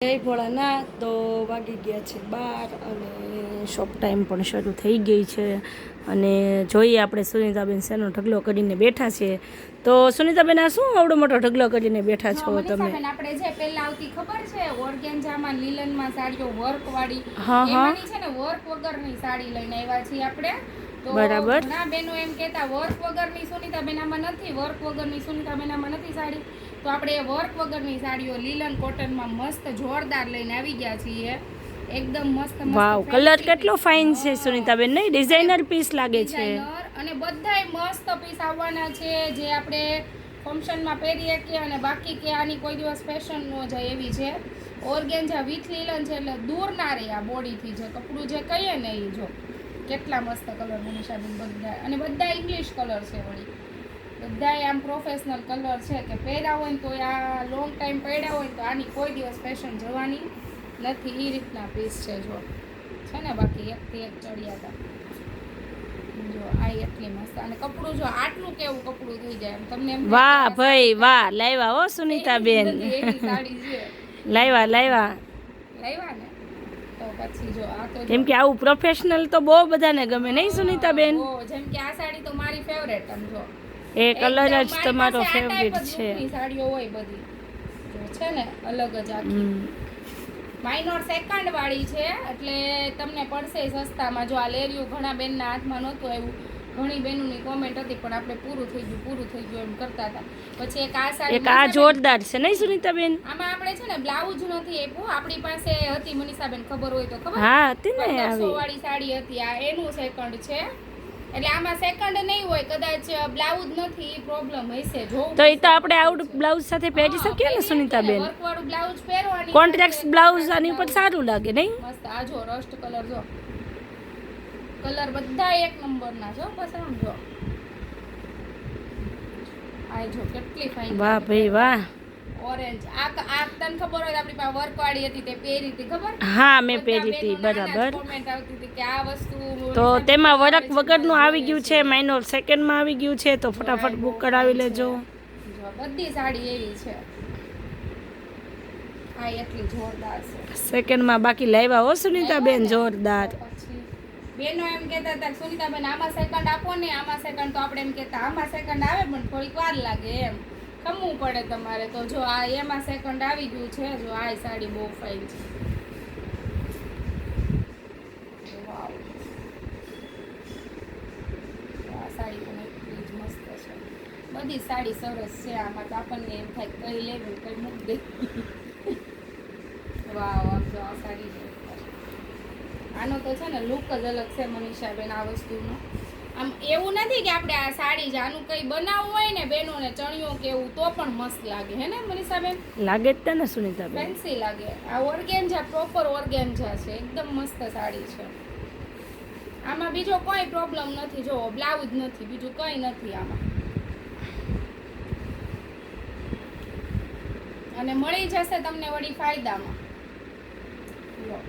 જય ભોળાનાથ. તો વાગી ગયા છે 12 અને શોપ ટાઈમ પણ શરૂ થઈ ગઈ છે. અને જોઈએ આપણે સુનિતાબેન શેનો ઢગલો કરીને બેઠા છે. તો સુનિતાબેન, આ શું આવડો મોટો ઢગલો કરીને બેઠા છો તમે? આપણે જે પહેલા આવતી ખબર છે ઓર્ગેન્જામાં લીલનમાં સાડીઓ વર્ક વાળી, હા હા, એમાંની છે ને વર્ક વગરની સાડી લઈને આવ્યા છીએ આપણે. તો બરાબર. ઘણા બેનો એમ કહેતા વર્ક વગરની સુનિતાબેન આમાં નથી, વર્ક વગરની સુનિતાબેન આમાં નથી સાડી. તો આપણે એ વર્ક વગરની સાડીઓ લીલન કોટનમાં મસ્ત જોરદાર લઈને આવી ગયા છીએ. એકદમ મસ્ત મસ્ત. વાવ, કલર કેટલો ફાઇન છે સુનિતાબેન, નહીં? ડિઝાઇનર પીસ લાગે છે. અને બધાય મસ્ત પીસ આવવાના છે જે આપણે ફંક્શનમાં પહેરી શકીએ. અને બાકી કે આની કોઈ દિવસ ફેશન ન જાય એવી છે. ઓર્ગેન્જા વિથ લીલન છે એટલે દૂર ના રહે આ બોડીથી. જે કપડું જે કહીએ ને એ જો કેટલા મસ્ત કલર મનીષાબેન બધા. અને બધા ઇંગ્લિશ કલર છે વળી, બધાય આમ પ્રોફેશનલ કલર છે કે પહેર્યા હોય ને તો આ લોંગ ટાઈમ પહેર્યા હોય તો આની કોઈ દિવસ ફેશન જવાની નથી. એ રીતના પીસ છે જો છે ને. બાકી એકથી એક ચડિયા હતા જો. આ એટલી મસ્ત. અને કપડું જો આટલું કેવું કપડું થઈ જાય તમને એમ. વાહ ભાઈ વાહ, લાવ્યા હો સુનિતાબેન, એવી સાડી છે. લાવ્યા ને તો પછી જો આ તો કેમ કે આવું પ્રોફેશનલ તો બહુ બધાને ગમે, નહીં સુનિતાબેન? જેમ કે આ સાડી તો મારી ફેવરેટ. સમજો એ કલર જ તમારો ફેવરેટ છે. સાડીઓ હોય બધી જો છે ને અલગ જ આખી. માઇનોર સેકન્ડ વાળી છે એટલે તમને પડશે સસ્તામાં. જો આ લેરિયું ઘણા બેનના હાથમાં નહોતું આવ્યું, ઘણી બેનોની કોમેન્ટ હતી, પણ આપણે પૂરું થઈ ગયું એમ કરતા હતા. પછી એક આ સાડી, એક આ જોરદાર છે, નહીં સુનિતાબેન? આમાં આપણે છે ને બ્લાઉઝ નથી આપ્યું. આપણી પાસે હતી મનીષાબેન, ખબર હોય તો ખબર. હા, હતી ને આવી વાળી સાડી હતી. આ એનું સેકન્ડ છે એટલે આમાં સેકન્ડ નહીં હોય, કદાચ બ્લાઉઝ નથી, પ્રોબ્લેમ હશે. જો તો એ તો આપણે આઉટ બ્લાઉઝ સાથે પહેરી શકીએ ને સુનિતાબેન? વર્ક વાળું બ્લાઉઝ પહેરવાની, કોન્ટ્રાક્ટ બ્લાઉઝ આની ઉપર સારું લાગે, નહીં? મસ્ત. આ જો રસ્ટ કલર જો, કલર બધા એક નંબરના છો. બસ આમ જો આ જો કેટલી ફાઇન. વાહ ભાઈ વાહ. ઓરેન્જ આ તને ખબર હોય આપણી પાસે વર્ક વાળી હતી તે પહેરી હતી, ખબર? હા, મેં પહેરી હતી, બરાબર. કોમેન્ટ આવતી હતી કે આ વસ્તુ તો તેમાં વર્ક વગરનું આવી ગયું છે, માઇનોર સેકન્ડમાં આવી ગયું છે. તો ફટાફટ બુક કરાવી લેજો. બધી સાડી એવી છે. આ એટલી જોરદાર છે સેકન્ડમાં. બાકી લાવ્યા હો સુનિતાબેન, જોરદાર. બેનો એમ કહેતા હતા સુનિતાબેન આમાં સેકન્ડ આપો ને, આમાં સેકન્ડ. તો આપણે એમ કહેતા આમાં સેકન્ડ આવે પણ થોડીક વાર લાગે, એમ ખમવું પડે તમારે. તો જો આ એમાં સેકન્ડ આવી ગયું છે. જો આ સાડી બહુ ફાઇન છે. આ સાડી પણ એટલી જ મસ્ત છે. બધી સાડી સરસ છે. આમાં તો આપણને એમ થાય કઈ લેવું કઈ મૂક દે. વાવ, આમ જો આ સાડી આનો તો છે ને લુક જ અલગ છે મનીષાબેન આ વસ્તુનો. આમ એવું નથી કે આપણે આ સાડી જ આનું કંઈ બનાવવું હોય ને બેનોને ચણિયો કે એવું તો પણ મસ્ત લાગે, હે ને મનીષાબેન? લાગે જ ને સુનિતાબેન, ફેન્સી લાગે. આ ઓર્ગેન્જા પ્રોપર ઓર્ગેન્જા છે, એકદમ મસ્ત સાડી છે. આમાં બીજો કોઈ પ્રોબ્લેમ નથી. જો બ્લાઉઝ નથી, બીજું કંઈ નથી આમાં. અને મળી જશે તમને વળી ફાયદામાં.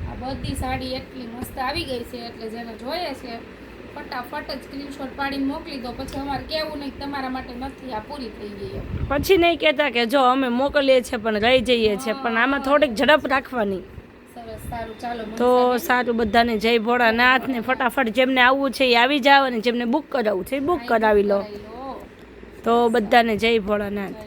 આ બધી સાડી એટલી મસ્ત આવી ગઈ છે એટલે જેને જોઈએ છે ફટાફટ જ સ્ક્રીનશોટ પાડીને મોકલી દો. પછી અમારે કેવું નહીં તમારા માટે નથી, આ પૂરી થઈ ગઈ. પછી નહીં કહેતા કે જો અમે મોકલીએ છીએ પણ રહી જઈએ છીએ. પણ આમાં થોડીક ઝડપ રાખવાની. સરસ, સારું, ચાલો તો સારું. બધાને જય ભોળાનાથ. ને ફટાફટ જેમને આવવું છે એ આવી જાવ, અને જેમને બુક કરાવવું છે એ બુક કરાવી લો. તો બધાને જય ભોળાનાથ.